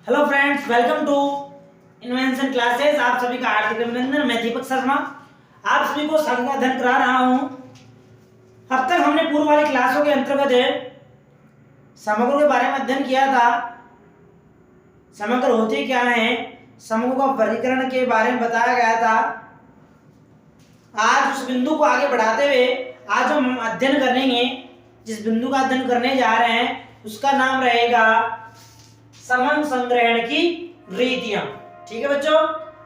Hello friends, welcome to Invention Classes. आप सभी का हार्दिक अभिनंदन। मैं दीपक शर्मा आप सभी को संख्या अध्ययन करा रहा हूं। अब तक हमने पूर्व वाली क्लासों के अंतर्गत समग्रों के बारे में अध्ययन किया था। समग्र होते क्या है, समग्रों का वर्गीकरण के बारे में बताया गया था। आज उस बिंदु को आगे बढ़ाते हुए आज हम अध्ययन करेंगे, जिस बिंदु का अध्ययन करने जा रहे हैं उसका नाम रहेगा समंग संग्रहण की रीतियां। ठीक है बच्चों,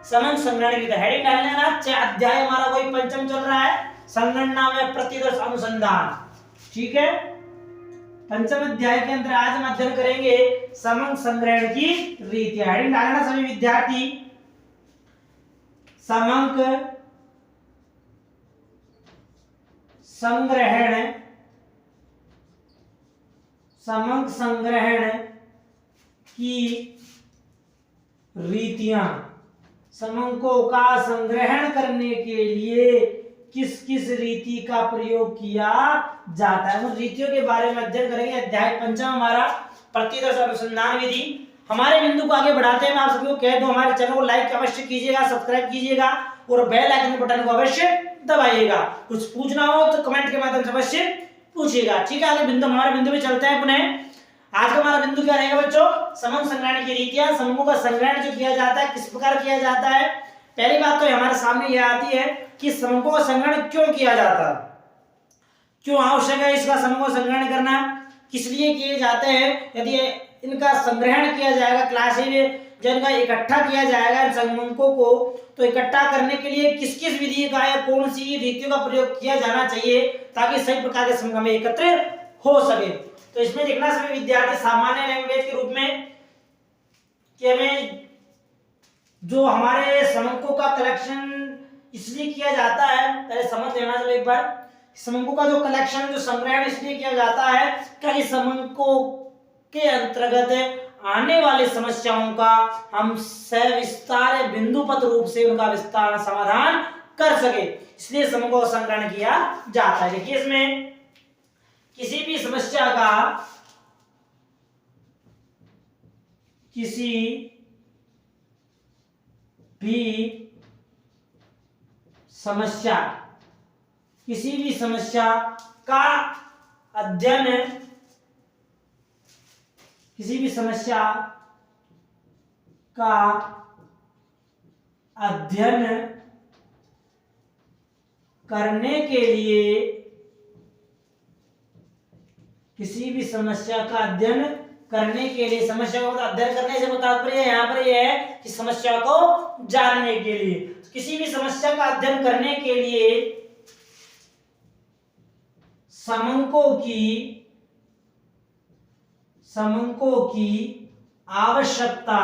समंग संग्रहण की रीतियां हेडिंग डालने ना। अध्याय हमारा कोई पंचम चल रहा है, संगणना में प्रतिदर्श अनुसंधान। ठीक है, पंचम अध्याय के अंदर आज हम अध्ययन करेंगे समंग संग्रहण की रीतियां। हेडिंग डालना सभी विद्यार्थी। समंग संग्रहण, समंग संग्रहण की रीतियां। समंकों का संग्रहण करने के लिए किस किस रीति का प्रयोग किया जाता है, उन रीतियों के बारे में अध्ययन करेंगे। अध्याय पंचम हमारा प्रतिदर्श अनुसंधान विधि। हमारे बिंदु को आगे बढ़ाते हैं मैं आप सभी को कह दूं, हमारे चैनल को लाइक अवश्य कीजिएगा, सब्सक्राइब कीजिएगा और बेल आइकन के बटन को अवश्य दबाइएगा। कुछ पूछना हो तो कमेंट के माध्यम से अवश्य पूछिएगा। ठीक है, आगे बिंदु हमारे बिंदु पे चलते हैं पुनः। आज का हमारा बिंदु क्या रहेगा बच्चों, समंग संग्रहण की रीतियां। समूहों का संग्रहण जो किया जाता है किस प्रकार किया जाता है। पहली बात तो हमारे सामने यह आती है कि समूहों का संग्रहण क्यों किया जाता है, क्यों आवश्यक है इसका समूह का संग्रहण करना, किस लिए किए जाते हैं। यदि इनका संग्रहण किया जाएगा क्लास में, जब इनका इकट्ठा किया जाएगा इन समूहों को, तो इकट्ठा करने के लिए किस किस विधि का या कौन सी रीतियों का प्रयोग किया जाना चाहिए ताकि सही प्रकार के समूह में एकत्र हो सके। तो इसमें देखना सभी विद्यार्थी सामान्य लैंग्वेज के रूप में कि हमें जो हमारे समंकों का कलेक्शन इसलिए किया जाता है, पहले समझ लेना चलो एक बार। समंकों का जो कलेक्शन, जो संग्रहण इसलिए किया जाता है कि समंकों के अंतर्गत आने वाली समस्याओं का हम सविस्तार बिंदुपत रूप से उनका विस्तार समाधान कर सके, इसलिए समंकों का संग्रहण किया जाता है। देखिए इसमें किसी भी समस्या का, किसी भी समस्या, किसी भी समस्या का अध्ययन, किसी भी समस्या का अध्ययन करने के लिए, किसी भी समस्या का अध्ययन करने के लिए, समस्या का अध्ययन करने से तात्पर्य यहाँ पर यह है कि समस्या को जानने के लिए, किसी भी समस्या का अध्ययन करने के लिए समंकों की आवश्यकता,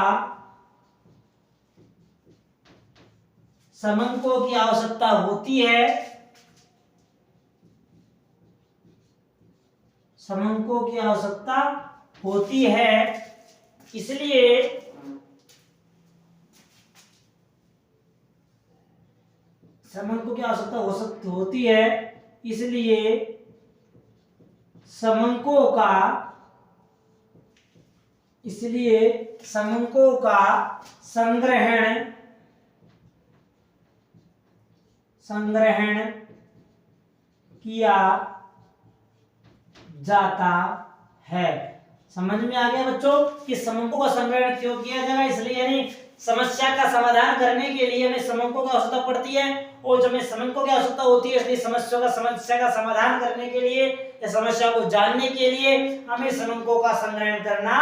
समंकों की आवश्यकता होती है, समंकों की आवश्यकता होती है। इसलिए समंकों की आवश्यकता होती है, इसलिए समंकों का संग्रहण किया जाता है। समझ में आ गया बच्चों कि समंकों का संग्रहण क्यों किया जाएगा, इसलिए यानी समस्या का समाधान करने के लिए हमें समंकों की आवश्यकता पड़ती है, और जब हमें समंकों की आवश्यकता होती है इसलिए समस्या का समाधान करने के लिए या समस्या को जानने के लिए हमें समंकों का संग्रहण करना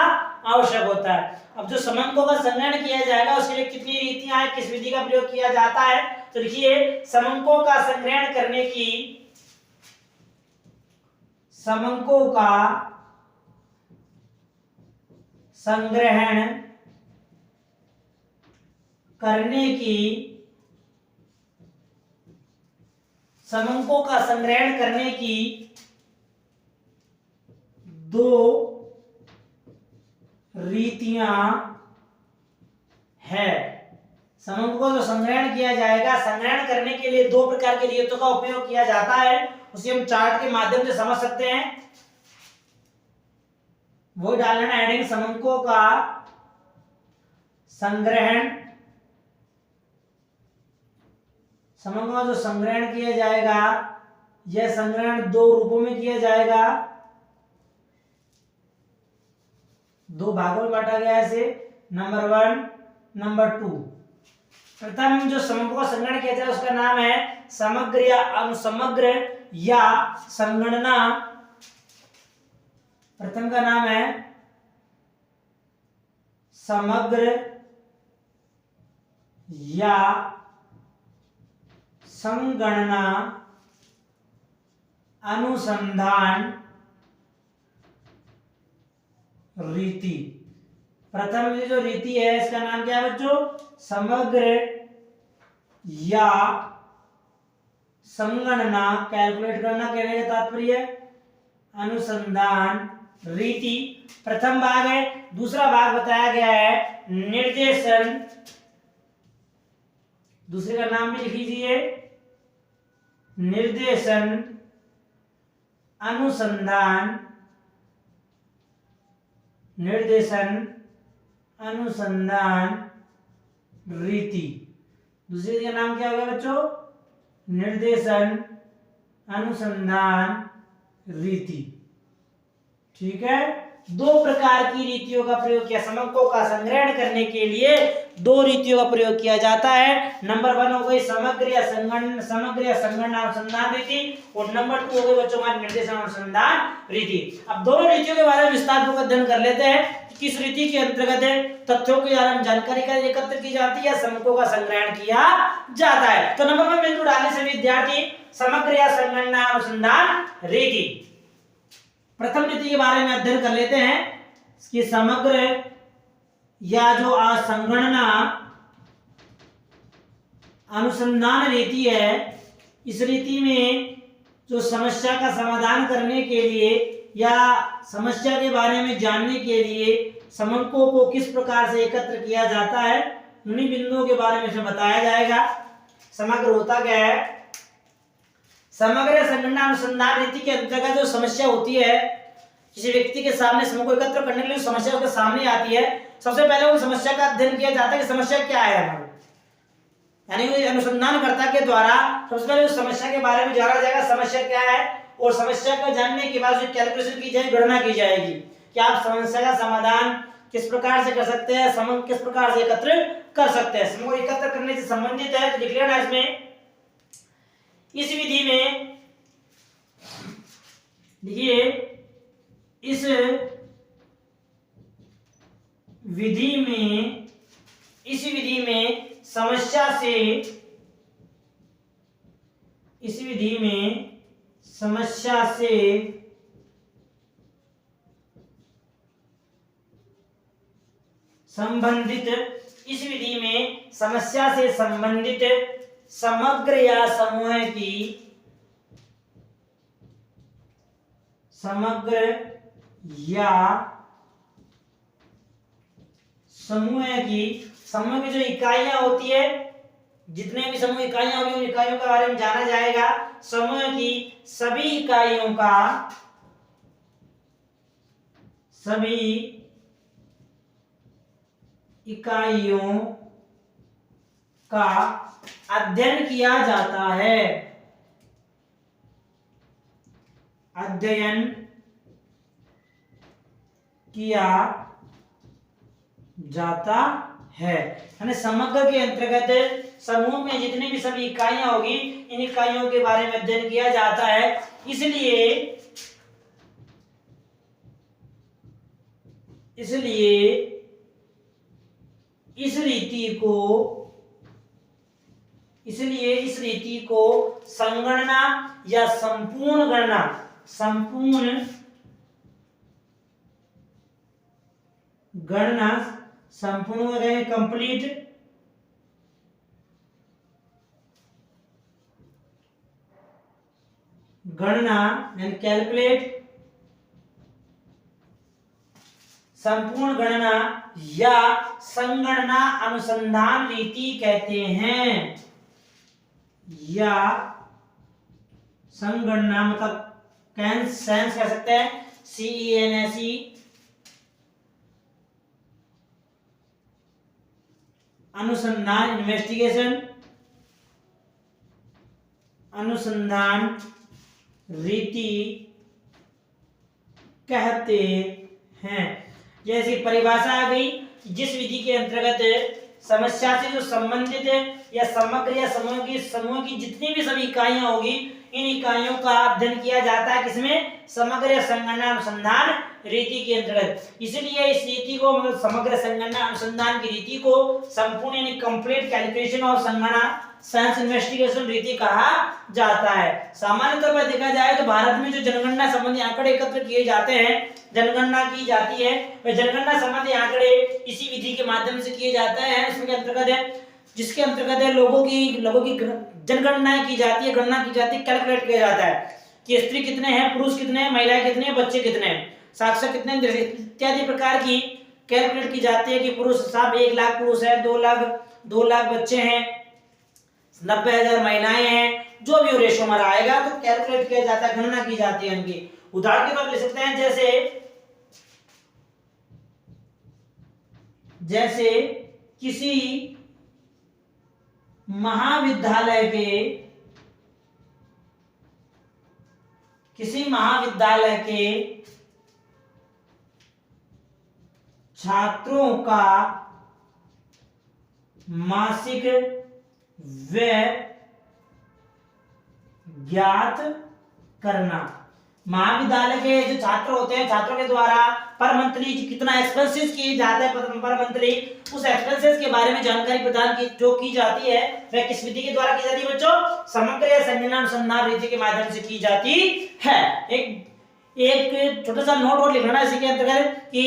आवश्यक होता है। अब जो समंकों का संग्रहण किया जाएगा उसके लिए कितनी रीतियां हैं, किस विधि का प्रयोग किया जाता है। तो देखिए, समंकों का संग्रहण करने की, समंकों का संग्रहण करने की, समंकों का संग्रहण करने की दो रीतियां है। समंकों का जो संग्रहण किया जाएगा, संग्रहण करने के लिए दो प्रकार की रीतियों का उपयोग किया जाता है, उसे हम चार्ट के माध्यम से समझ सकते हैं। वो डाल लेना हेडिंग समंकों का संग्रहण, समंकों का जो संग्रहण किया जाएगा, यह संग्रहण दो रूपों में किया जाएगा, दो भागों में बांटा गया है इसे, नंबर 1, नंबर 2। प्रथम जो समंकों का संग्रहण किया जाए उसका नाम है समग्र या अनुसमग्र या संगणना। प्रथम का नाम है समग्र या संगणना अनुसंधान रीति। प्रथम जो रीति है इसका नाम क्या है बच्चों? समग्र या संगणना, कैलकुलेट करना कहने का तात्पर्य अनुसंधान रीति प्रथम भाग है। दूसरा भाग बताया गया है निर्देशन, दूसरे का नाम भी लिख लीजिए, निर्देशन अनुसंधान, निर्देशन अनुसंधान रीति। दूसरे का नाम क्या होगा बच्चों? निर्देशन अनुसंधान रीति। ठीक है, दो प्रकार की रीतियों का प्रयोग किया। समंकों का संग्रहण करने के लिए दो रीतियों का प्रयोग किया जाता है। नंबर 1 हो गई समग्र या संगणना अनुसंधान रीति, और नंबर 2 हो गई बच्चों हमारी निर्देशन अनुसंधान रीति। अब दोनों रीतियों के बारे में विस्तारपूर्वक अध्ययन कर लेते हैं। किस रीति के अंतर्गत तथ्यों के बारे में जानकारी का एकत्र की जाती है या समंकों का संग्रहण किया जाता है। तो नंबर 1 बिंदु डालने से विद्यार्थी समग्र या संगणना अनुसंधान रीति। प्रथम रीति के बारे में अध्ययन कर लेते हैं कि समग्र या जो संगणना अनुसंधान रीति है, इस रीति में जो समस्या का समाधान करने के लिए या समस्या के बारे में जानने के लिए समंकों को किस प्रकार से एकत्र किया जाता है, उन्हीं बिंदुओं के बारे में इसमें बताया जाएगा। समग्र होता क्या है? समग्र संगणना अनुसंधान रीति के अंतर्गत जो समस्या होती है, किसी व्यक्ति के सामने समंकों को एकत्र करने के लिए समस्या उसके सामने आती है, सबसे पहले उस समस्या का अध्ययन किया जाता है कि समस्या क्या है हमारी, यानी अनुसंधानकर्ता के द्वारा सबसे पहले उस समस्या के बारे में जाना जाएगा, समस्या क्या है, और समस्या को जानने के बाद जो कैलकुलेशन की जाएगी, गणना की जाएगी कि आप समस्या का समाधान किस प्रकार से कर सकते हैं, समंक किस प्रकार से एकत्र कर सकते हैं। समूह एकत्र करने से संबंधित है तो लिख लेना इसमें। इस विधि में देखिए, इस विधि में समस्या से संबंधित समग्र या समूह की जो इकाइयां होती है, जितने भी समूह इकाइयां होंगी उन इकाइयों के बारे में जाना जाएगा। समूह की सभी इकाइयों का अध्ययन किया जाता है, अध्ययन किया जाता है। यानी समग्र के अंतर्गत समूह में जितनी भी सभी इकाइयां होगी, इन इकाइयों के बारे में अध्ययन किया जाता है। इसलिए इस रीति को संगणना या संपूर्ण गणना संपूर्ण कंप्लीट गणना एंड कैलकुलेट, संपूर्ण गणना या संगणना अनुसंधान रीति कहते हैं। या संगणना मतलब सेंस कह सकते हैं, CENSE अनुसंधान इन्वेस्टिगेशन, अनुसंधान रीति कहते हैं। जैसी परिभाषा आ गई, जिस विधि के अंतर्गत समस्या से जो संबंधित है या समग्र या समूह की जितनी भी सभी इकाइयां होगी, इन इकाइयों का अध्ययन किया जाता है किसमें? समग्र या संगणना अनुसंधान रीति के अंतर्गत। इसलिए इस रीति को, मतलब समग्र संगणना अनुसंधान की रीति को संपूर्ण यानी कंप्लीट कैलकुलेशन और संगणना साइंस इन्वेस्टिगेशन रीति कहा जाता है। सामान्य तौर पर देखा जाए तो भारत में जो जनगणना संबंधी आंकड़े एकत्र किए जाते हैं, जनगणना की जाती है, वह जनगणना संबंधी आंकड़े इसी विधि के माध्यम से किए जाते हैं। इसके अंतर्गत है, जिसके अंतर्गत है लोगों की जनगणना की जाती है, गणना की जाती है, कैलकुलेट किया जाता है कि स्त्री कितने हैं, पुरुष कितने हैं, महिलाएं कितने हैं, बच्चे कितने हैं, साक्षर कितने हैं, इत्यादि प्रकार की कैलकुलेट की जाती है कि पुरुष साहब 1 लाख पुरुष है, 2 लाख बच्चे हैं, 90,000 महिलाएं हैं, जो भी रेशो हमारा आएगा तो कैलकुलेट किया जाता है, गणना की जाती है उनकी। उदाहरण के तौर पर ले सकते हैं, जैसे किसी महाविद्यालय के छात्रों का मासिक व्यय ज्ञात करना। महाविद्यालय के जो छात्र होते हैं, छात्रों के द्वारा पर मंथली कितना एक्सपेंसेस किए जाते हैं पर मंथली, उस एक्सपेंसेस के बारे में जानकारी प्रदान की जाती है, वह किस विधि के द्वारा की जाती है बच्चों? समग्र या संगणना अनुसंधान रीति के माध्यम से की जाती है। एक छोटा सा नोट और लिखना इसी के अंतर्गत कि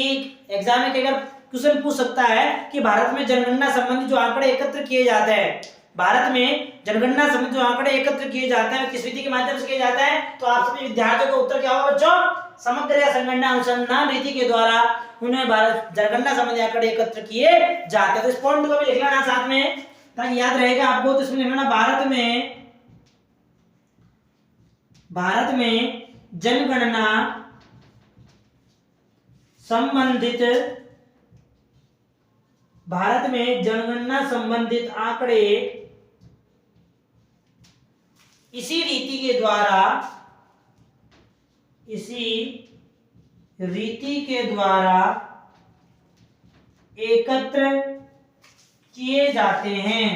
एग्जाम में अगर क्वेश्चन पूछ सकता है कि भारत में जनगणना संबंधी जो आंकड़े एकत्र किए जाते हैं, भारत में जनगणना संबंधी जो आंकड़े एकत्र किए जाते हैं किस विधि के माध्यम से किए जाता है? तो आप सभी विद्यार्थियों का उत्तर क्या होगा बच्चों? समग्र या संगणना अनुसंधान रीति के द्वारा उन्हें भारत जनगणना संबंधी आंकड़े एकत्र किए जाते हैं। तो इस पॉइंट को भी लिख लेना साथ में, ताकि याद रहेगा आपको। तो इसमें लिखना भारत में जनगणना संबंधित आंकड़े इसी रीति के द्वारा एकत्र किए जाते हैं।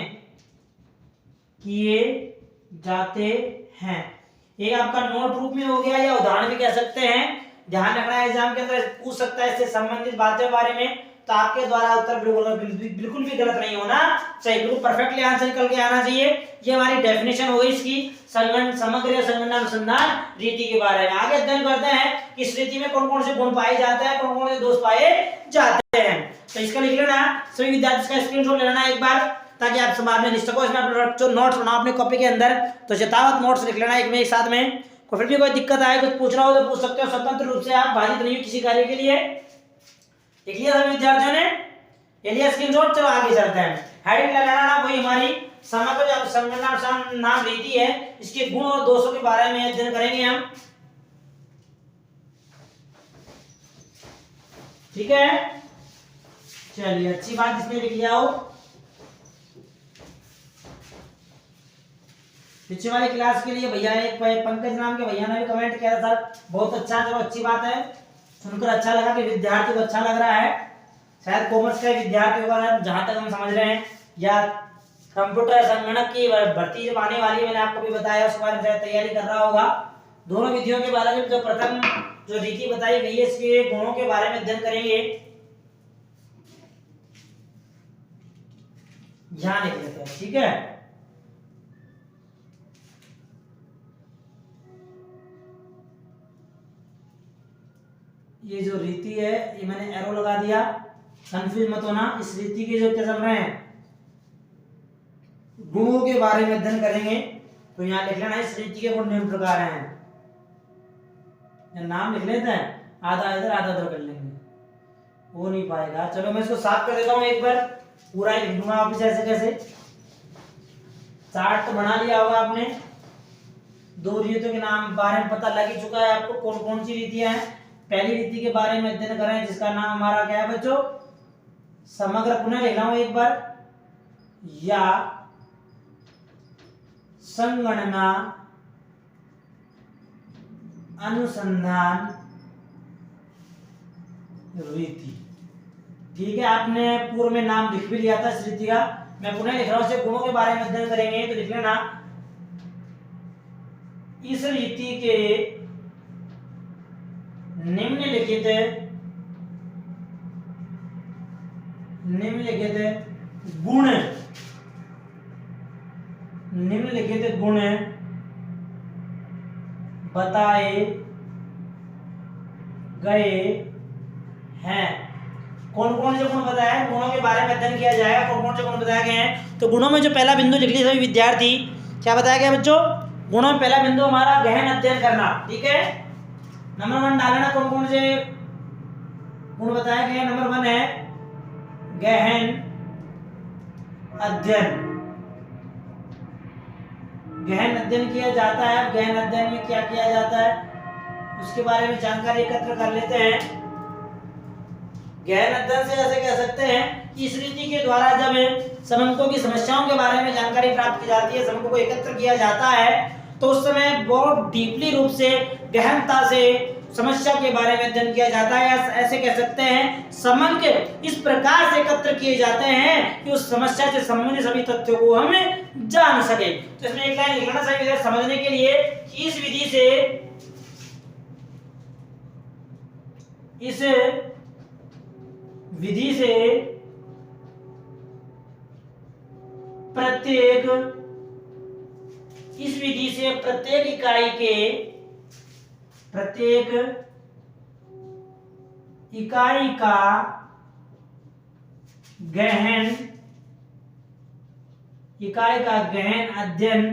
ये आपका नोट रूप में हो गया या उदाहरण भी कह सकते हैं। ध्यान रखना है, एग्जाम के अंदर पूछ सकता है इससे संबंधित बातों के बारे में, तो आपके द्वारा उत्तर बिल्कुल भी गलत नहीं होना चाहिए, बिल्कुल परफेक्टली आंसर निकल के आना चाहिए। ये हमारी डेफिनेशन हो गई इसकी समग्र या संगणना अनुसंधान रीति के बारे में। आगे अध्ययन करते हैं कि इस रीति में कौन कौन से गुण पाए जाते हैं, कौन कौन से दोष पाए जाते हैं। तो इसका लिख लेना, सभी विद्यार्थी इसका स्क्रीनशॉट ले लेना एक बार, ताकि आप समाज में निश्चित को इसमें जो नोट्स बनाओ अपने कॉपी के अंदर, तो यथावत नोट्स लिख लेना एक साथ में। फिर भी कोई दिक्कत आए, कुछ पूछना हो तो पूछ सकते हो, स्वतंत्र रूप से आप बाधित नहीं हो किसी कार्य के लिए। लिख लिया सभी विद्यार्थियों ने? ये लिया स्क्रीनशॉट। चलो आगे चलते हैं। हेडिंग लगाना ना, वही हमारी समग्र संगणना अनुसंधान रीति है, इसके गुण और दोषों के बारे में अध्ययन करेंगे हम। ठीक है, चलिए अच्छी बात इसमें लिख लिया हो। पिछले वाली क्लास के लिए भैया एक पंकज नाम के भैया ने भी कमेंट किया था, सर बहुत अच्छा, चलो अच्छी बात है, सुनकर अच्छा लगा कि विद्यार्थी को अच्छा लग रहा है। शायद कॉमर्स का विद्यार्थी होगा जहां तक हम समझ रहे हैं, या कंप्यूटर संगणक की भर्ती जब आने वाली है, मैंने आपको भी बताया, उसके बारे में तैयारी कर रहा होगा। दोनों विधियों के बारे में जो प्रथम जो रीति बताई गई है, इसके गुणों के बारे में अध्ययन करेंगे। ध्यान लिख लेते हैं, ठीक है। ये जो रीति है, ये मैंने एरो लगा दिया, कंफ्यूज मत होना। इस रीति के जो क्या चल रहे हैं गुणों के बारे में अध्ययन करेंगे, तो यहाँ लिख लेना इस रीति के गुण निम्न प्रकार हैं। नाम लिख लेते हैं, आधा इधर आधा उधर कर लेंगे, हो नहीं पाएगा। चलो मैं इसको साफ कर देता हूँ एक बार, पूरा ही लिख दूंगा वापस ऐसे कैसे। चार्ट तो बना लिया होगा आपने, दो रीतियों के नाम बारे में पता लग ही चुका है आपको, कौन कौन सी रीतियां हैं। पहली रीति के बारे में अध्ययन करें, जिसका नाम हमारा क्या है बच्चों? समग्र। पुनः लिख रहा हूं एक बार, या संगणना अनुसंधान रीति। ठीक है, आपने पूर्व में नाम लिख भी लिया था इस रीति का, मैं पुनः लिख रहा हूं। से गुणों के बारे में अध्ययन करेंगे तो लिख लेना, इस रीति के निम्नलिखित गुण बताए गए हैं। कौन कौन से गुण बताए हैं, गुणों के बारे में अध्ययन किया जाएगा। कौन कौन से गुण बताए गए हैं, तो गुणों में जो पहला बिंदु लिख लिया सभी विद्यार्थी, क्या बताया गया बच्चों, गुणों में पहला बिंदु हमारा गहन अध्ययन करना। ठीक है, नंबर 1 डालना, कौन कौन से गुण बताए गए। नंबर 1 है गहन अध्ययन। गहन अध्ययन किया जाता है। गहन अध्ययन में क्या किया जाता है उसके बारे में जानकारी एकत्र कर लेते हैं। गहन अध्ययन से ऐसे कह सकते हैं कि इस रीति के द्वारा जब समंकों की समस्याओं के बारे में जानकारी प्राप्त की जाती है, समंकों को एकत्र किया जाता है, तो उस समय बहुत डीपली रूप से, गहनता से समस्या के बारे में अध्ययन किया जाता है। ऐसे कह सकते हैं समंक इस प्रकार से एकत्र किए जाते हैं कि उस समस्या से संबंधित सभी तथ्यों को हम जान सके। तो इसमें एक लाइन लिखना चाहिए समझने के लिए कि इस विधि से प्रत्येक इकाई का गहन अध्ययन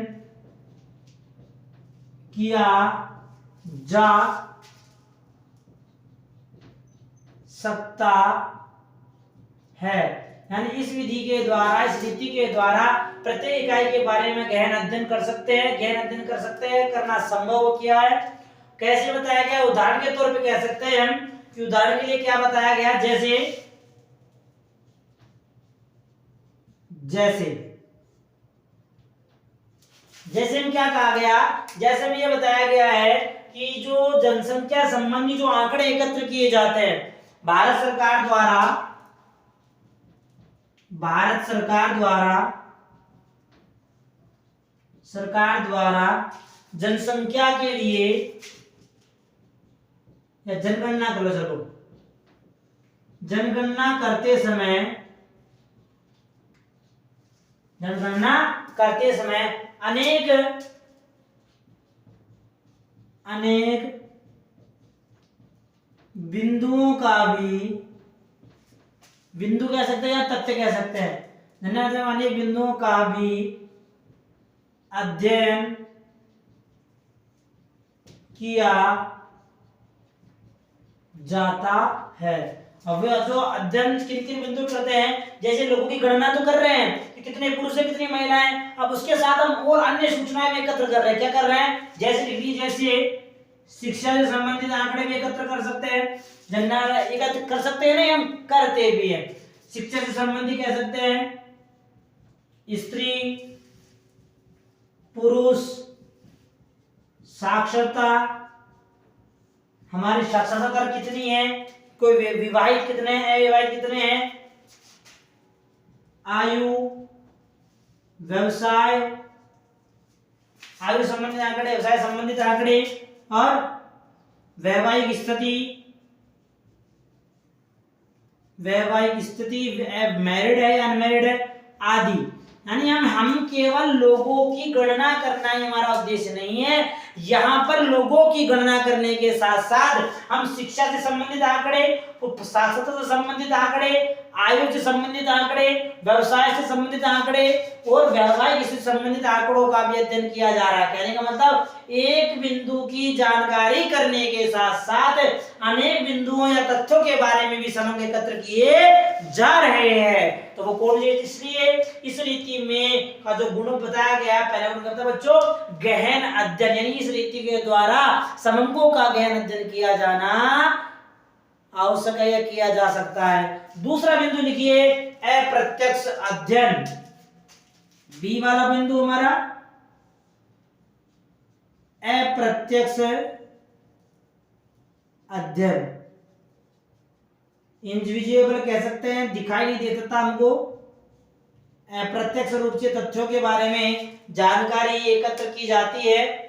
किया जा सकता है। यानी इस विधि के द्वारा, इस रीति के द्वारा प्रत्येक इकाई के बारे में गहन अध्ययन कर सकते हैं, करना संभव किया है। कैसे बताया गया, उदाहरण के तौर पे कह सकते हैं हम कि उदाहरण के लिए क्या बताया गया, जैसे में क्या कहा गया, जैसे में ये बताया गया है कि जो जनसंख्या संबंधी जो आंकड़े एकत्र किए जाते हैं भारत सरकार द्वारा जनसंख्या के लिए, या जनगणना कर लो, चलो जनगणना करते समय अनेक बिंदुओं का भी, बिंदु कह सकते हैं या तथ्य कह सकते हैं, अनेक बिंदुओं का भी अध्ययन किया जाता है। अब जो अध्ययन किन बिंदु करते हैं, जैसे लोगों की गणना तो कर रहे हैं कि कितने पुरुष है कितनी महिलाएं, अब उसके साथ हम और अन्य सूचनाएं भी एकत्र कर रहे हैं। क्या कर रहे हैं, जैसे शिक्षा से संबंधित आंकड़े भी एकत्र कर सकते हैं, जनगणना एकत्र कर सकते हैं, नहीं हम करते भी हैं। शिक्षा से संबंधित कह सकते हैं स्त्री पुरुष साक्षरता, हमारी साक्षरता दर कितनी है, कोई विवाहित कितने हैं, अविवाहित कितने हैं, आयु, व्यवसाय, आयु संबंधित आंकड़े, व्यवसाय संबंधित आंकड़े, और वैवाहिक स्थिति मैरिड है या अनमैरिड है आदि। यानी हम केवल लोगों की गणना करना ही हमारा उद्देश्य नहीं है। यहाँ पर लोगों की गणना करने के साथ साथ हम शिक्षा से संबंधित आंकड़े, साक्षरता से संबंधित आंकड़े, आयु से संबंधित आंकड़े, व्यवसाय से संबंधित आंकड़े और वैवाहिक से संबंधित आंकड़ों का भी अध्ययन किया जा रहा है। कहने का मतलब एक बिंदु की जानकारी करने के साथ साथ अनेक बिंदुओं या तथ्यों के बारे में भी समंक एकत्र किए जा रहे हैं। तो वो कौन सी, इसलिए इस रीति में का जो गुण बताया गया, पहला गुण कहता है बच्चों गहन अध्ययन, यानी इस रीति के द्वारा समंकों का गहन अध्ययन किया जाना आवश्यक है या किया जा सकता है। दूसरा बिंदु लिखिए अप्रत्यक्ष अध्ययन। बी वाला बिंदु हमारा अप्रत्यक्ष अध्ययन, इनविजिबल कह सकते हैं, दिखाई नहीं देता हमको। अप्रत्यक्ष रूप से तथ्यों के बारे में जानकारी एकत्र की जाती है।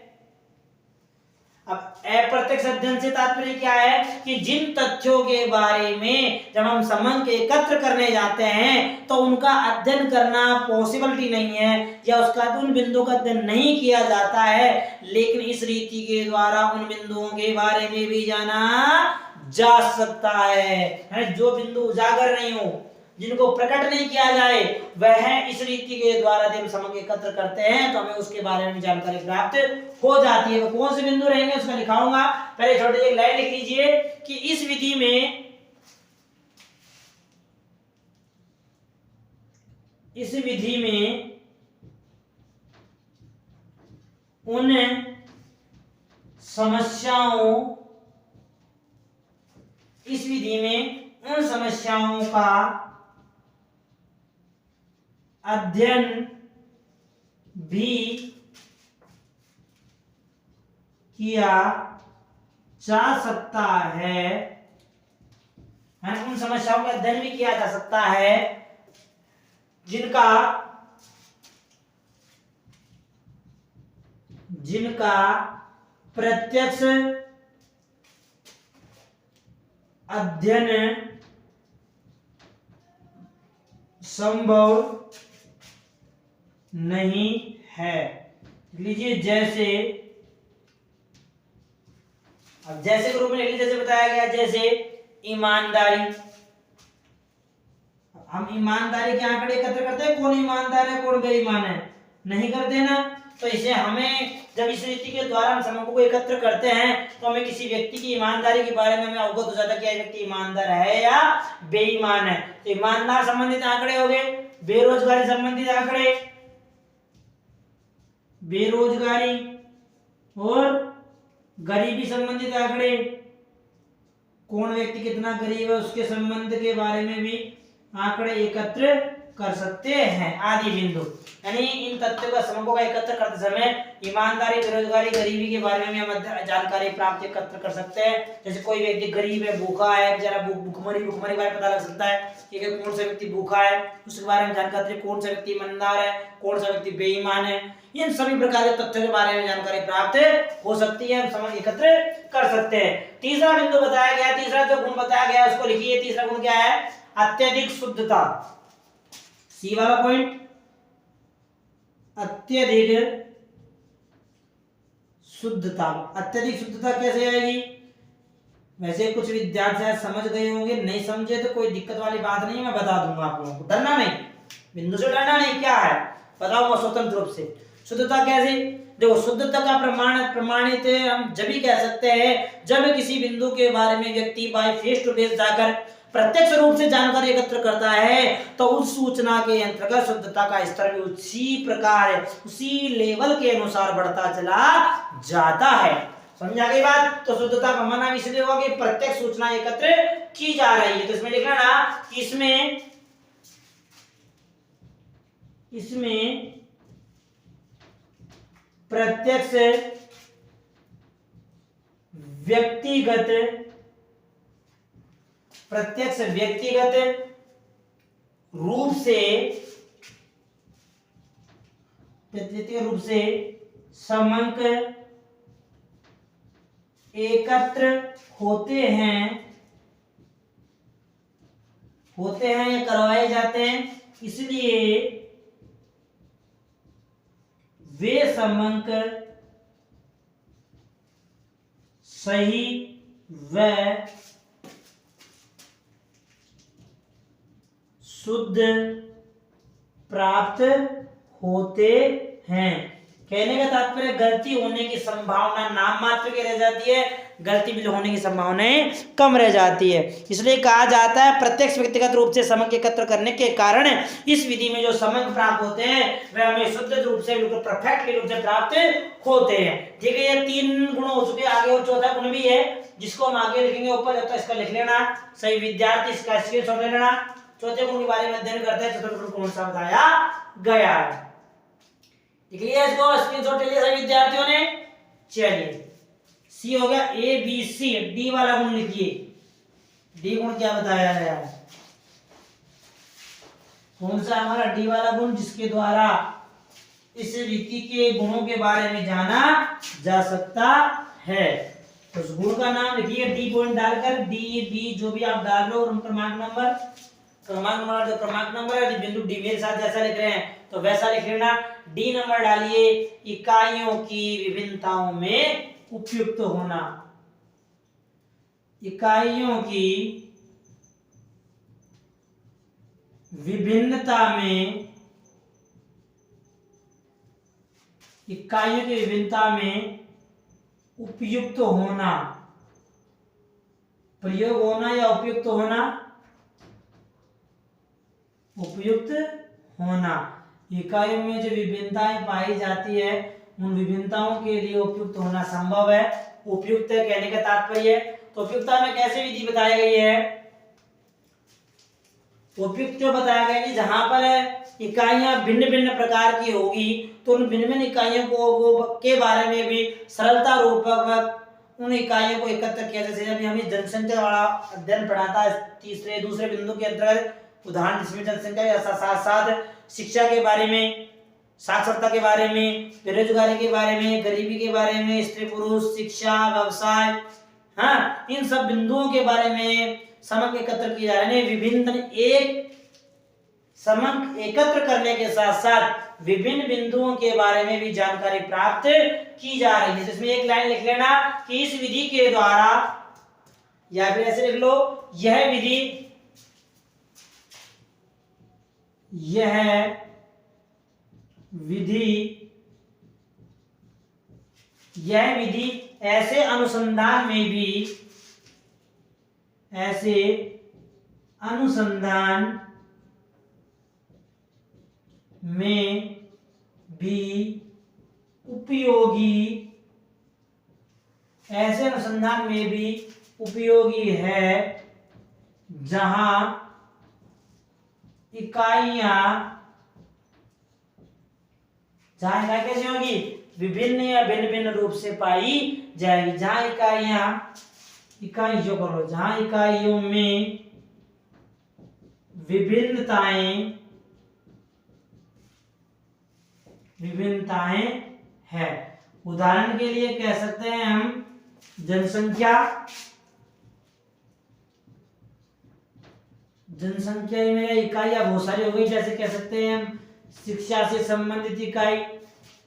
अब अप्रत्यक्ष अध्ययन से तात्पर्य क्या है कि जिन तथ्यों के बारे में जब हम समंक एकत्र करने जाते हैं तो उनका अध्ययन करना पॉसिबिलिटी नहीं है, या उसका उन बिंदुओं का अध्ययन नहीं किया जाता है, लेकिन इस रीति के द्वारा उन बिंदुओं के बारे में भी जाना जा सकता है। जो बिंदु उजागर नहीं हो, जिनको प्रकट नहीं किया जाए, वह इस रीति के द्वारा जब समंक एकत्र करते हैं तो हमें उसके बारे में जानकारी प्राप्त हो जाती है। वो कौन से बिंदु रहेंगे उसका लिखाऊंगा, पहले छोटी सी लाइन लिख लीजिए कि इस विधि में उन समस्याओं का अध्ययन भी किया जा सकता है, उन समस्याओं का अध्ययन भी किया जा सकता है जिनका प्रत्यक्ष अध्ययन संभव नहीं है। लीजिए जैसे के रूप में लिख लीजिए, जैसे बताया गया, जैसे ईमानदारी। हम ईमानदारी के आंकड़े एकत्र करते हैं, कौन ईमानदार है कौन बेईमान है, नहीं करते ना। तो इसे हमें जब इस रीति के द्वारा हम समूहों को एकत्र करते हैं तो हमें किसी व्यक्ति की ईमानदारी के बारे में हमें अवगत हो जाता है कि यह व्यक्ति ईमानदार है या बेईमान है। तो ईमानदार संबंधित आंकड़े हो गए, बेरोजगारी संबंधित आंकड़े, बेरोजगारी और गरीबी संबंधित आंकड़े, कौन व्यक्ति कितना गरीब है उसके संबंध के बारे में भी आंकड़े एकत्र कर सकते हैं आदि बिंदु। यानी इन तथ्यों का समूहों का एकत्र करते समय ईमानदारी, बेरोजगारी, गरीबी के बारे में भी हम जानकारी प्राप्त एकत्र कर सकते हैं। जैसे कोई व्यक्ति गरीब है, भूखा है, बेचारा भूखमरी बारे पता लग सकता है कि कौन सा व्यक्ति भूखा है, उसके बारे में जानकारी, कौन सा व्यक्ति ईमानदार है, कौन सा व्यक्ति बेईमान है, इन सभी प्रकार के तथ्यों के बारे में जानकारी प्राप्त हो सकती है, हम समझ एकत्र कर सकते हैं। तीसरा बिंदु बताया गया, तीसरा जो गुण बताया गया उसको लिखिए। तीसरा गुण क्या है? अत्यधिक शुद्धता। सी वाला पॉइंट, अत्यधिक शुद्धता। अत्यधिक शुद्धता कैसे आएगी? वैसे कुछ विद्यार्थी समझ गए होंगे, नहीं समझे तो कोई दिक्कत वाली बात नहीं, मैं बता दूंगा आप लोगों को। डरना नहीं, बिंदु से डरना नहीं। क्या है बताऊंगा स्वतंत्र रूप से। शुद्धता कैसे? देखो, शुद्धता का प्रमाणित हम जब भी कह सकते हैं जब किसी बिंदु के बारे में व्यक्ति बाय फेस टू फेस जाकर प्रत्यक्ष रूप से जानकारी एकत्र करता है तो उस सूचना के अंतर्गत शुद्धता का स्तर भी उसी प्रकार है, उसी लेवल के अनुसार बढ़ता चला जाता है। समझा गई बात? तो शुद्धता का माना इसलिए होगा कि प्रत्यक्ष सूचना एकत्र की जा रही है। तो इसमें लिखना ना कि इसमें प्रत्यक्ष व्यक्तिगत रूप से समंक एकत्र होते हैं या करवाए जाते हैं, इसलिए वे समंक सही व शुद्ध प्राप्त होते हैं। कहने का तात्पर्य गलती होने की संभावना नाम मात्र की रह जाती है, गलती भी होने की संभावनाएं कम रह जाती है। इसलिए कहा जाता है प्रत्यक्ष व्यक्तिगत रूप से समंक एकत्र करने के कारण इस विधि में जो समंक प्राप्त होते हैं वे हमें शुद्ध रूप से बिल्कुल परफेक्टली रूप से प्राप्त होते हैं। ठीक है, ये 3 गुण हो चुके। आगे और चौथा गुण भी है जिसको हम आगे लिखेंगे ऊपर, तो इसका लिख लेना। सही विद्यार्थी इसका स्क्रीनशॉट ले लेना। चौथे गुण के बारे में अध्ययन करते हैं, चतुर्थ गुण कौन सा बताया गया है। लिख लिया इसको, स्क्रीनशॉट ले लिया सभी विद्यार्थियों ने। चलिए सी हो गया, ए बी सी। डी वाला गुण लिखिए। डी गुण क्या बताया गया है? कौन सा हमारा डी वाला गुण जिसके द्वारा इस रीति के गुणों के बारे में जाना जा सकता है? तो उस गुण का नाम लिखिए डी पॉइंट डालकर, डी बी जो भी आप डाल रहे हो, और क्रमांक नंबर यदि बिंदु डी मेरे साथ जैसा लिख रहे हैं तो वैसा लिख लेना। डी नंबर डालिए, इकाइयों की विभिन्नताओं में उपयुक्त होना। इकाइयों की विभिन्नता में, इकाइयों की विभिन्नता में उपयुक्त होना। प्रयोग होना या उपयुक्त होना? उपयुक्त होना। इकाइयों में जो विभिन्नताएं पाई जाती है उन विभिन्नताओं के लिए उपयुक्त होना संभव है। उपयुक्त है कहने का तात्पर्य, तो उपयुक्तता में कैसे विधि बताई गई है? उपयुक्त जो बताया गया कि जहां पर इकाइयां भिन्न भिन्न प्रकार की होगी तो उन भिन्न भिन्न इकाइयों को के बारे में भी सरलता रूपक उन इकाइयों को एकत्र किया। जैसे अभी हमें जनसंख्या वाला अध्ययन पढ़ा था दूसरे बिंदु के अंतर्गत, उदाहरण जिसमें जनसंख्या के साथ साथ शिक्षा के बारे में, साक्षरता के बारे में, बेरोजगारी के बारे में, गरीबी के बारे में, स्त्री पुरुष, शिक्षा, व्यवसाय, हाँ, इन सब बिंदुओं के बारे में समक एकत्र किए जा रहे हैं। विभिन्न एक समक एकत्र करने के साथ साथ विभिन्न बिंदुओं के बारे में भी जानकारी प्राप्त की जा रही है। तो इसमें एक लाइन लिख लेना कि इस विधि के द्वारा, या फिर ऐसे लिख लो, यह विधि ऐसे अनुसंधान में भी उपयोगी है जहां इकाइयां कैसे होगी? विभिन्न या भिन्न भिन्न रूप से पाई जाएगी। जहां इकाइयों में विभिन्नताएं है। उदाहरण के लिए कह सकते हैं हम जनसंख्या में इकाइयां बहुत सारी हो गई। जैसे कह सकते हैं हम शिक्षा से संबंधित इकाई,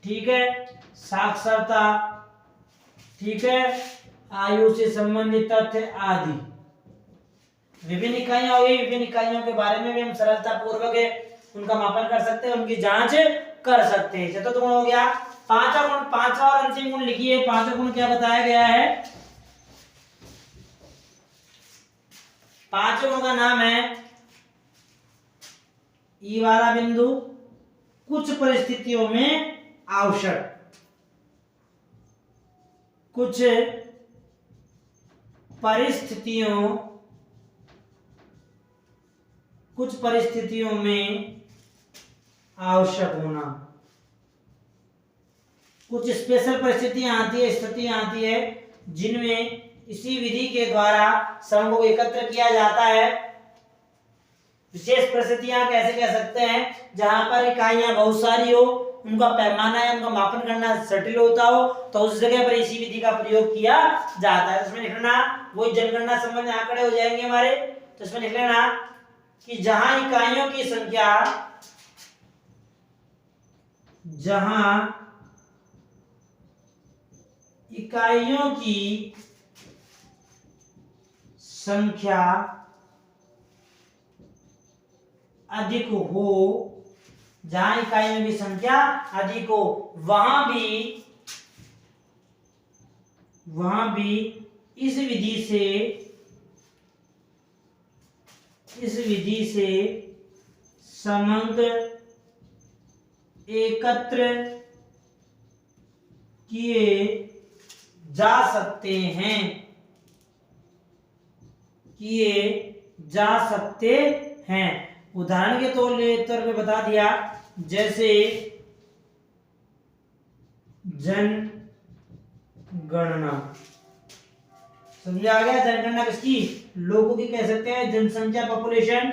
ठीक है, साक्षरता, ठीक है, आयु से संबंधित तथ्य आदि विभिन्न इकाइयां हो गई। विभिन्न इकाइयों के बारे में भी हम सरलता पूर्वक उनका मापन कर सकते हैं, उनकी जांच कर सकते हैं। चतुर्थ गुण हो गया। पांचवा और अंतिम गुण लिखिए। पांचवा गुण क्या बताया गया है? पांचवें गुण का नाम है ई वाला बिंदु कुछ परिस्थितियों में आवश्यक। कुछ परिस्थितियों में आवश्यक होना। कुछ स्पेशल परिस्थितियां आती है, स्थितियां आती है जिनमें इसी विधि के द्वारा समूह को एकत्र किया जाता है। विशेष परिस्थितियां कैसे कह सकते हैं? जहां पर इकाइयां बहुत सारी हो, उनका पैमाना या उनका मापन करना जटिल होता हो, तो उस जगह पर इसी विधि का प्रयोग किया जाता है। इसमें लिखना वही जनगणना संबंधी आंकड़े हो जाएंगे हमारे। तो इसमें लिख लेना कि जहां इकाइयों की संख्या अधिक हो, जहां इकाइयों की संख्या अधिक हो, वहां भी इस विधि से समंक एकत्र किए जा सकते हैं। उदाहरण के तौर पे बता दिया, जैसे जनगणना। समझ आ गया? जनगणना किसकी? लोगों की कह सकते हैं, जनसंख्या, पॉपुलेशन।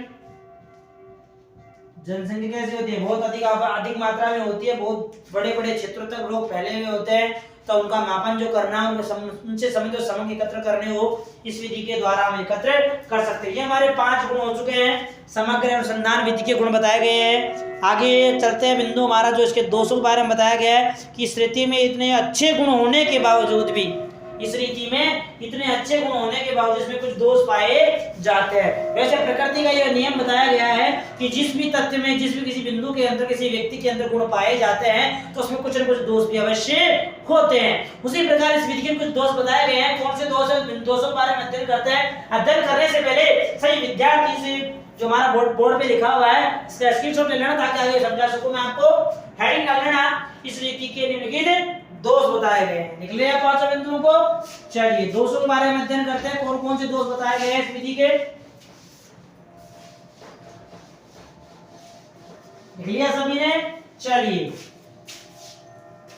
जनसंख्या कैसे होती है? बहुत अधिक मात्रा में होती है, बहुत बड़े बड़े क्षेत्रों तक लोग फैले हुए होते हैं, तो उनका मापन जो करना है, उनसे समझो समंग एकत्र करने हो, इस विधि के द्वारा हम एकत्र कर सकते हैं। ये हमारे 5 गुण हो चुके हैं, समग्र अनुसंधान विधि के गुण बताए गए हैं। आगे चलते हैं, बिंदु हमारा जो इसके दोषों के बारे में बताया गया है कि इस रीति में इतने अच्छे गुण होने के बावजूद भी, इस रीति में इतने अच्छे गुण होने के बावजूद इसमें कुछ दोष पाए जाते हैं। वैसे प्रकृति का यह नियम बताया गया है कि जिस भी तथ्य में, जिस भी किसी बिंदु के अंदर, किसी व्यक्ति के अंदर गुण पाए जाते हैं, तो उसमें कुछ न कुछ दोष भी अवश्य होते हैं। उसी प्रकार इस विधि के कुछ दोष बताए गए हैं। कौन से दोष है? दोषों के बारे में अध्ययन करते हैं। अध्ययन करने से पहले सही विद्यार्थी से जो हमारा बोर्ड पे लिखा हुआ है, इसका स्क्रीनशॉट ले लेना ताकि आगे समझा सकूं मैं आपको। हेडिंग डाल लेना, इस रीति के निम्नलिखित दोष बताए गए हैं। लिख लिया 5 बिंदुओं को। चलिए दोषों के बारे में अध्ययन करते हैं, कौन कौन से दोष बताए गए हैं इस विधि के। लिख लिया सभी ने? चलिए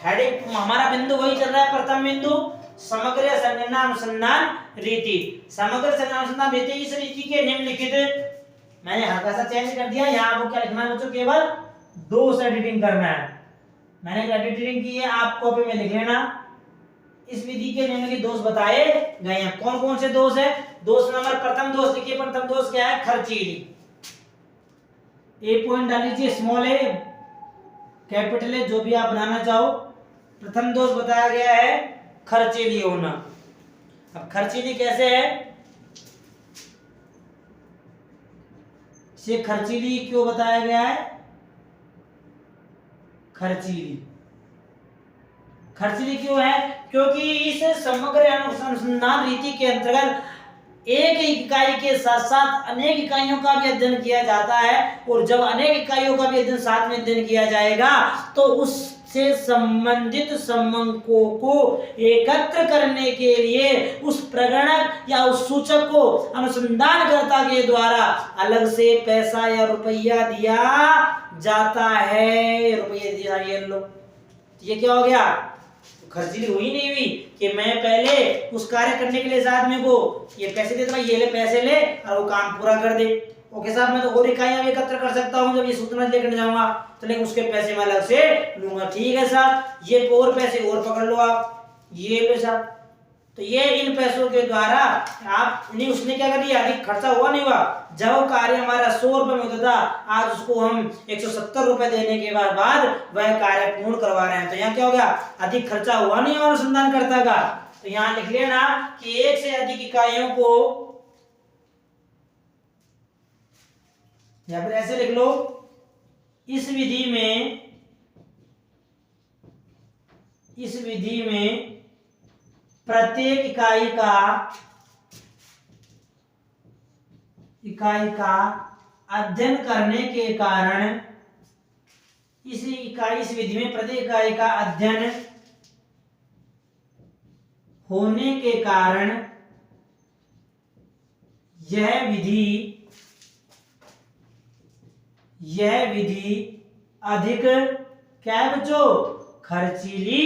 हेडिंग हमारा बिंदु वही चल रहा है, प्रथम बिंदु समग्र संगणना अनुसंधान रीति। समग्र संगणना अनुसंधान रीति, इस रीति के निम्नलिखित, मैंने हल्का सा चेंज कर दिया, यहाँ आपको क्या लिखना है बच्चों? केवल दोष एडिटिंग करना है। मैंने एडिटिंग की है, आप कॉपी में लिख लेना। इस विधि के निम्नलिखित दोष बताए गए हैं। कौन कौन से दोष है? दोष नंबर, प्रथम दोष देखिए, प्रथम दोष क्या है? खर्चीली। ए पॉइंट डाल लीजिए, स्मॉल ए, कैपिटल ए, जो भी आप बनाना चाहो। प्रथम दोष बताया गया है खर्चीली होना। अब खर्चीली कैसे है? इसे खर्चीली क्यों बताया गया है? खर्चीली क्यों है? क्योंकि इस समग्र अनुसंधान रीति के अंतर्गत एक इकाई के साथ साथ अनेक इकाइयों का भी अध्ययन किया जाता है, और जब अनेक इकाइयों का भी अध्ययन साथ में अध्ययन किया जाएगा, तो उससे संबंधित समंकों को एकत्र करने के लिए उस प्रगणक या उस सूचक को अनुसंधानकर्ता के द्वारा अलग से पैसा या रुपया दिया जाता है। रुपये दिया, ये लो। ये क्या हो गया? खर्चीली हुई नहीं हुई कि मैं पहले उस कार्य करने के लिए साथ में को ये पैसे देता हूं, ये ले पैसे ले और वो काम पूरा कर दे। ओके साहब, मैं तो और इकाइयां भी एकत्र कर सकता हूं जब ये सूचना लेकर जाऊंगा, तो लेकिन उसके पैसे मैं अलग से लूंगा। ठीक है साहब, ये और पैसे और पकड़ लो आप, ये लो साहब। तो ये इन पैसों के द्वारा आप नहीं, उसने क्या कर दिया? अधिक खर्चा हुआ नहीं हुआ? जब कार्य हमारा 100 रुपए में होता था, आज उसको हम 170 रुपए देने के बाद वह कार्य पूर्ण करवा रहे हैं। तो यहाँ क्या हो गया? अधिक खर्चा हुआ नहीं अनुसंधानकर्ता का। तो यहाँ लिख लेना कि एक से अधिक इकाइयों को, या फिर ऐसे लिख लो, इस विधि में प्रत्येक इकाई का अध्ययन करने के कारण, इस विधि में प्रत्येक इकाई का अध्ययन होने के कारण यह विधि अधिक क्या है बच्चों? खर्चीली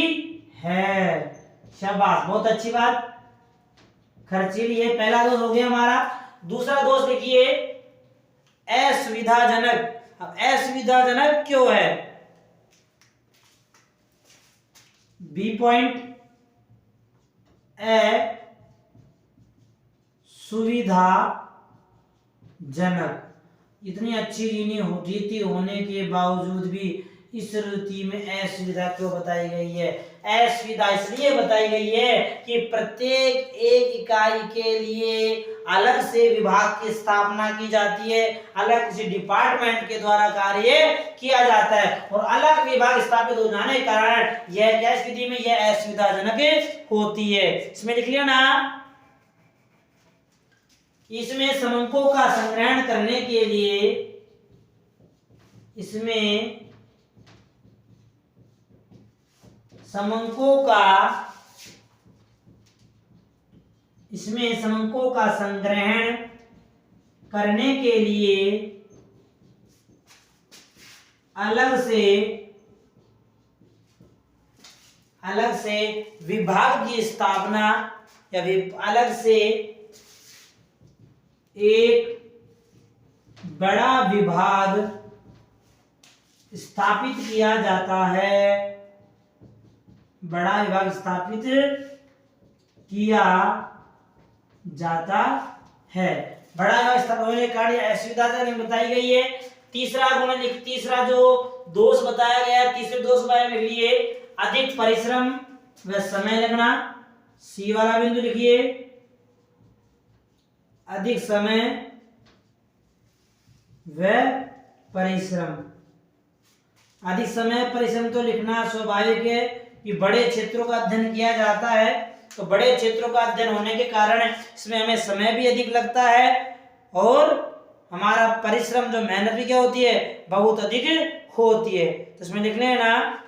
है। शाबाश, बहुत अच्छी बात, खर्चीली है। पहला दोष हो गया हमारा। दूसरा दोष देखिए, असुविधाजनक। अब असुविधाजनक क्यों है? बी पॉइंट, सुविधाजनक। इतनी अच्छी रीति होने के बावजूद भी इस रीति में असुविधा क्यों बताई गई है? असुविधा इसलिए बताई गई है कि प्रत्येक एक इकाई के लिए अलग से विभाग की स्थापना की जाती है, अलग किसी डिपार्टमेंट के द्वारा कार्य किया जाता है, और अलग विभाग स्थापित हो जाने के कारण यह क्या इस विधि में यह असुविधाजनक होती है। इसमें लिख लिया ना, इसमें समंकों का संग्रहण करने के लिए, इसमें समंकों का संग्रहण करने के लिए अलग से विभाग की स्थापना या अलग से एक बड़ा विभाग स्थापित किया जाता है, बड़ा विभाग स्थापित किया जाता है। बड़ा विभाग स्थापित होने के कारण असुविधा बताई गई है। तीसरा जो दोष बताया गया, तीसरे दोष के बारे में लिखिए, अधिक परिश्रम व समय लगना। सी वाला बिंदु लिखिए, अधिक समय व परिश्रम। अधिक समय परिश्रम तो लिखना स्वाभाविक है कि बड़े क्षेत्रों का अध्ययन किया जाता है, तो बड़े क्षेत्रों का अध्ययन होने के कारण इसमें हमें समय भी अधिक लगता है और हमारा परिश्रम जो मेहनत भी क्या होती है, बहुत अधिक होती है। तो इसमें लिख लेना,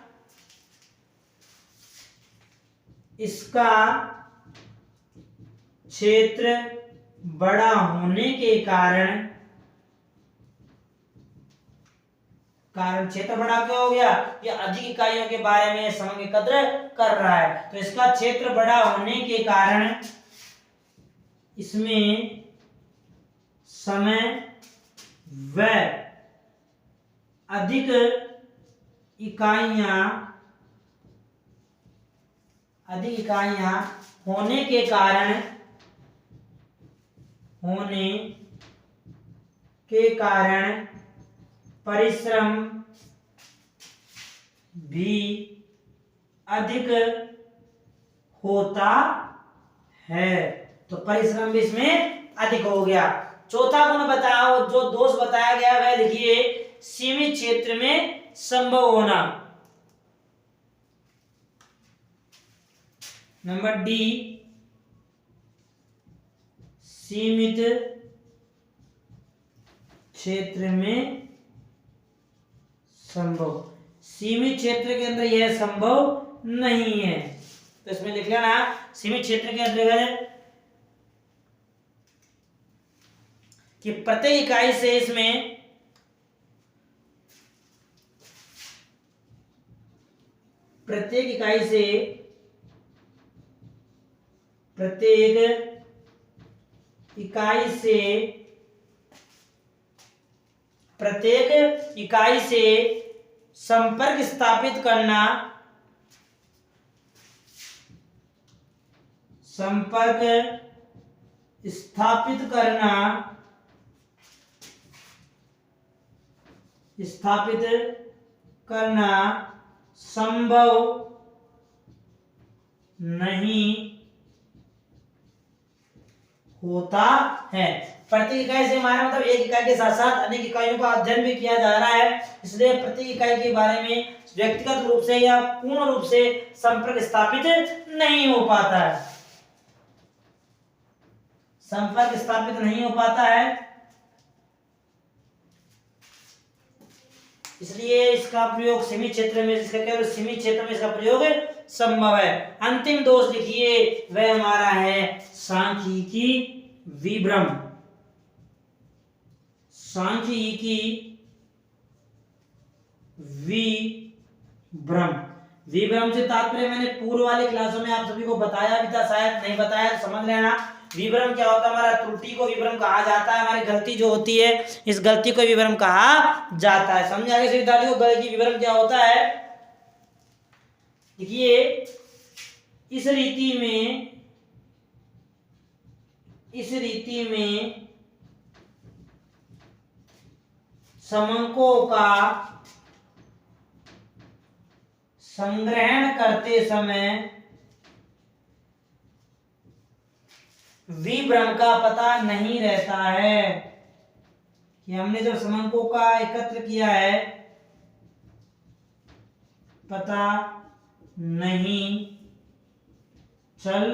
इसका क्षेत्र बड़ा होने के कारण क्षेत्र बड़ा क्यों हो गया, ये अधिक इकाइयों के बारे में समग्र एकत्र कर रहा है। तो इसका क्षेत्र बड़ा होने के कारण इसमें समय व अधिक इकाइयां होने के कारण परिश्रम भी अधिक होता है। तो परिश्रम भी इसमें अधिक हो गया। चौथा गुण बताओ, जो दोष बताया गया वह लिखिए, सीमित क्षेत्र में संभव होना। नंबर डी, सीमित क्षेत्र में संभव। सीमित क्षेत्र के अंदर यह संभव नहीं है, तो इसमें लिख लेना, सीमित क्षेत्र के अंदर कि प्रत्येक इकाई से इसमें प्रत्येक इकाई से संपर्क स्थापित करना, संभव नहीं होता है। प्रत्येक इकाई से हमारा मतलब एक इकाई के साथ साथ अनेक इकाइयों का अध्ययन भी किया जा रहा है, इसलिए प्रत्येक इकाई के बारे में व्यक्तिगत रूप से या पूर्ण रूप से संपर्क स्थापित नहीं हो पाता है। संपर्क स्थापित नहीं हो पाता है, इसलिए इसका प्रयोग सीमित क्षेत्र में, जिसका केवल सीमित क्षेत्र में इसका प्रयोग संभव है। अंतिम दोष लिखिए, वह हमारा है सांख्यिकी विभ्रम। सांख्यिकी विभ्रम से तात्पर्य मैंने पूर्व वाली क्लासों में आप सभी को बताया भी था, शायद नहीं बताया तो समझ लेना। विभ्रम क्या होता है, हमारा त्रुटि को विभ्रम कहा जाता है, हमारी गलती जो होती है इस गलती को विभ्रम कहा जाता है। समझा आगे विद्यार्थियों को गलती विभ्रम क्या होता है। देखिए, इस रीति में समंकों का संग्रहण करते समय विभ्रम का पता नहीं रहता है कि हमने जब समंकों का एकत्र किया है, पता नहीं चल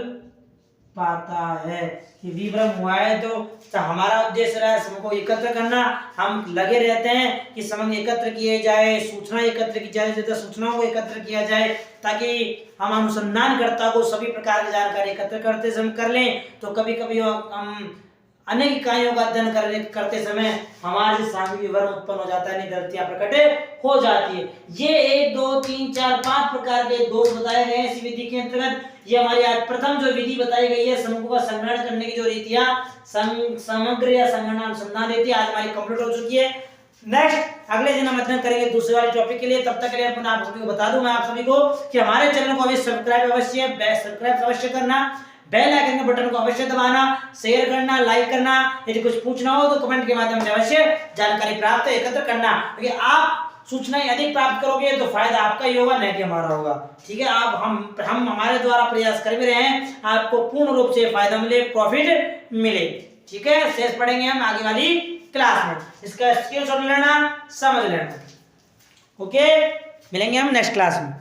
पाता है कि विभ्रम हुआ है। तो हमारा उद्देश्य रहा है समूह को एकत्र करना, हम लगे रहते हैं कि समूह एकत्र किए जाए, सूचना एकत्र की जाए, ज्यादा सूचनाओं को एकत्र किया जाए, ताकि हम अनुसंधानकर्ता को सभी प्रकार की जानकारी एकत्र करते समय कर लें। तो कभी कभी हम अनेक इकाइयों का अध्ययन करते समय हमारे सामने विवरण उत्पन्न हो जाता है, नहीं गलतियां प्रकट हो जाती है। ये 1 2 3 4 5 प्रकार के दोष बताए गए हैं इस विधि के अंतर्गत। ये हमारी आज प्रथम जो विधि बताई गई है समूहों का संग्रहण करने की जो रीतियां समग्र या संगणना अनुसंधान रीति आज हमारी कंप्लीट हो चुकी है। नेक्स्ट अगले दिन हम अध्ययन करेंगे दूसरे वाले टॉपिक के लिए। तब तक के लिए अपन आप सभी को बता दूं मैं आप सभी को कि हमारे चैनल को अभी सब्सक्राइब अवश्य करना, बेल आइकन के बटन को अवश्य दबाना, शेयर करना, लाइक करना। यदि कुछ पूछना हो तो कमेंट के माध्यम से अवश्य जानकारी प्राप्त एकत्र करना, क्योंकि आप सूचनाएं अधिक प्राप्त करोगे तो फायदा आपका ही होगा, न कि हमारा होगा। ठीक है, आप हम हमारे द्वारा प्रयास कर भी रहे हैं आपको पूर्ण रूप से फायदा मिले, प्रॉफिट मिले। ठीक है, शेष पढ़ेंगे हम आगे वाली क्लास में। इसका स्क्रीनशॉट लेना, समझ लेना। ओके, मिलेंगे हम नेक्स्ट क्लास में।